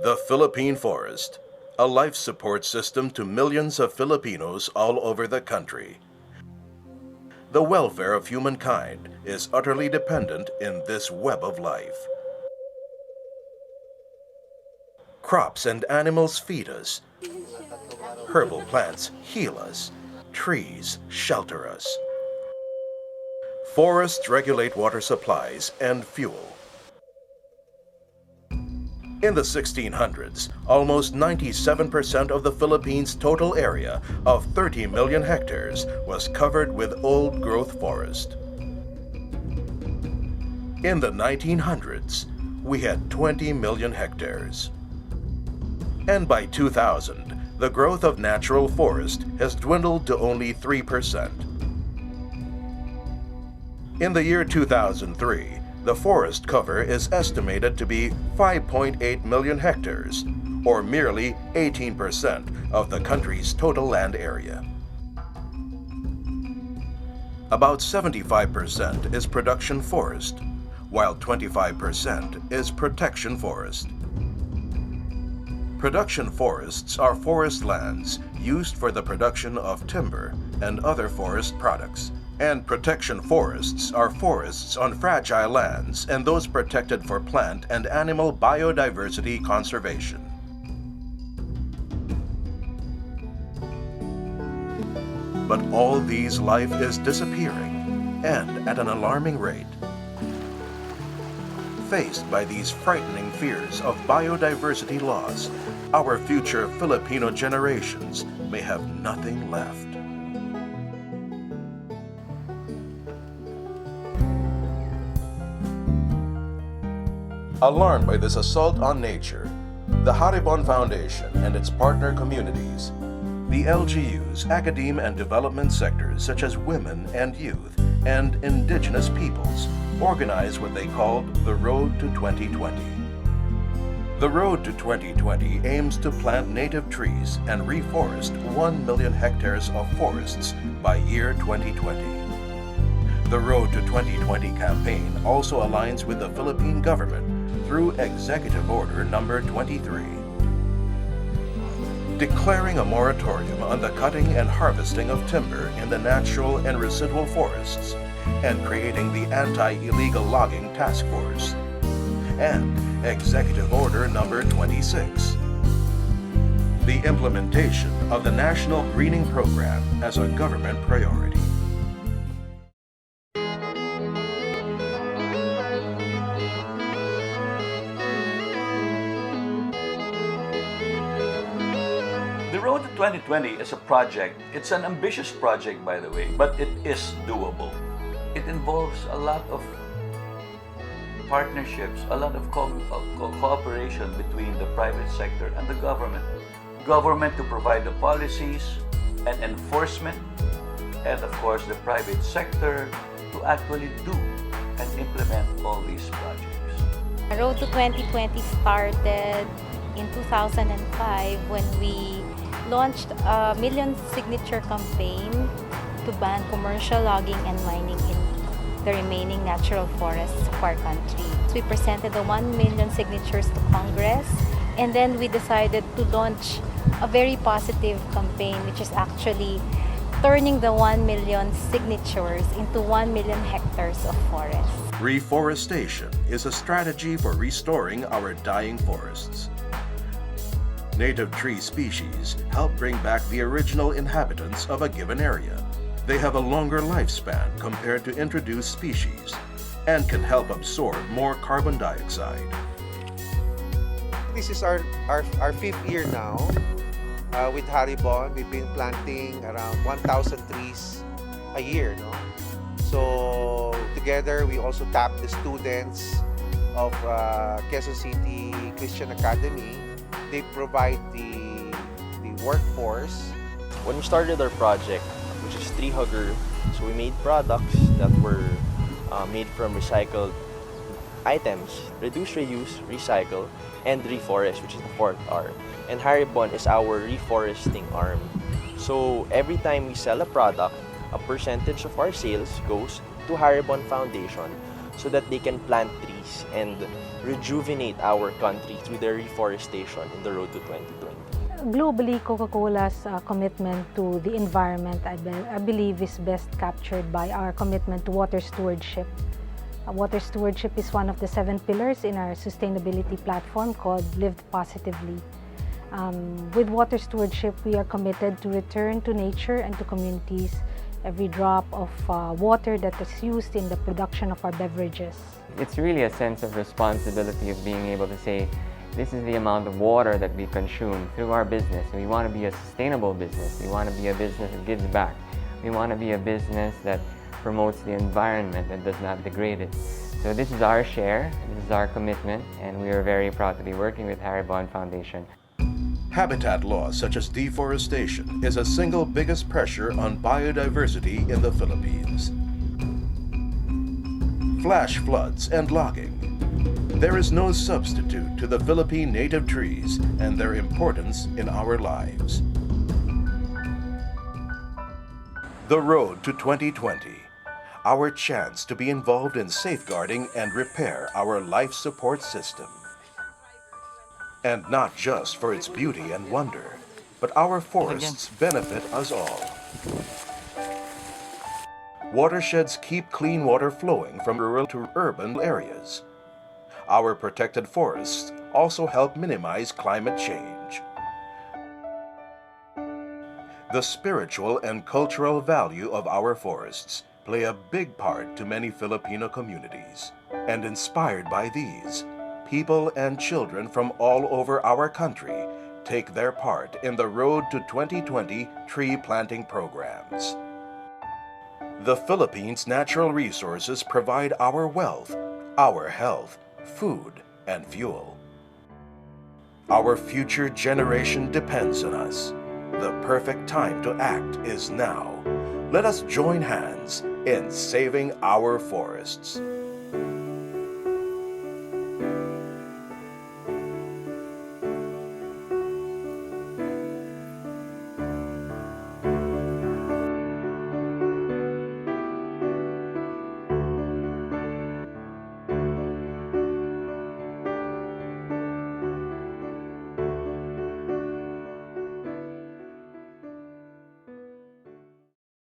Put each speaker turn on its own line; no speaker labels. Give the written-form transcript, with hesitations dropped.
The Philippine Forest, a life support system to millions of Filipinos all over the country. The welfare of humankind is utterly dependent in this web of life. Crops and animals feed us. Herbal plants heal us. Trees shelter us. Forests regulate water supplies and fuel. In the 1600s, almost 97% of the Philippines' total area of 30 million hectares was covered with old-growth forest. In the 1900s, we had 20 million hectares. And by 2000, the growth of natural forest has dwindled to only 3%. In the year 2003, the forest cover is estimated to be 5.8 million hectares, or merely 18% of the country's total land area. About 75% is production forest, while 25% is protection forest. Production forests are forest lands used for the production of timber and other forest products. And protection forests are forests on fragile lands and those protected for plant and animal biodiversity conservation. But all these life is disappearing, and at an alarming rate. Faced by these frightening fears of biodiversity loss, our future Filipino generations may have nothing left. Alarmed by this assault on nature, the Haribon Foundation and its partner communities, the LGUs, academe and development sectors such as women and youth, and indigenous peoples organized what they called the Road to 2020. The Road to 2020 aims to plant native trees and reforest 1 million hectares of forests by year 2020. The Road to 2020 campaign also aligns with the Philippine government through Executive Order Number 23, declaring a moratorium on the cutting and harvesting of timber in the natural and residual forests, and creating the Anti-Illegal Logging Task Force, and Executive Order Number 26, the implementation of the National Greening Program as a government priority.
The Road to 2020 is a project. It's an ambitious project, by the way, but it is doable. It involves a lot of partnerships, a lot of cooperation between the private sector and the government. Government to provide the policies and enforcement, and of course the private sector to actually do and implement all these projects.
The Road to 2020 started in 2005 when we launched a million signature campaign to ban commercial logging and mining in the remaining natural forests of our country. We presented the 1 million signatures to Congress, and then we decided to launch a very positive campaign, which is actually turning the 1 million signatures into 1 million hectares of forest.
Reforestation is a strategy for restoring our dying forests. Native tree species help bring back the original inhabitants of a given area. They have a longer lifespan compared to introduced species and can help absorb more carbon dioxide.
This is our fifth year now with Haribon. We've been planting around 1,000 trees a year. No? So together we also tap the students of Quezon City Christian Academy. They provide the workforce.
When we started our project, which is Tree Hugger, so we made products that were made from recycled items, reduce, reuse, recycle, and reforest, which is the fourth R. And Haribon is our reforesting arm. So every time we sell a product, a percentage of our sales goes to Haribon Foundation so that they can plant trees and rejuvenate our country through their reforestation in the road to 2020.
Globally, Coca-Cola's commitment to the environment, I believe, is best captured by our commitment to water stewardship. Water stewardship is one of the 7 pillars in our sustainability platform called Live Positively. With water stewardship, we are committed to return to nature and to communities every drop of water that is used in the production of our beverages.
It's really a sense of responsibility of being able to say, this is the amount of water that we consume through our business. We want to be a sustainable business. We want to be a business that gives back. We want to be a business that promotes the environment and does not degrade it. So this is our share, this is our commitment, and we are very proud to be working with Haribon Foundation.
Habitat loss such as deforestation is a single biggest pressure on biodiversity in the Philippines. Flash floods and logging. There is no substitute to the Philippine native trees and their importance in our lives. The road to 2020. Our chance to be involved in safeguarding and repair our life support system. And not just for its beauty and wonder, but our forests benefit us all. Watersheds keep clean water flowing from rural to urban areas. Our protected forests also help minimize climate change. The spiritual and cultural value of our forests play a big part to many Filipino communities. And inspired by these, people and children from all over our country take their part in the Road to 2020 tree planting programs. The Philippines' natural resources provide our wealth, our health, food, and fuel. Our future generation depends on us. The perfect time to act is now. Let us join hands in saving our forests.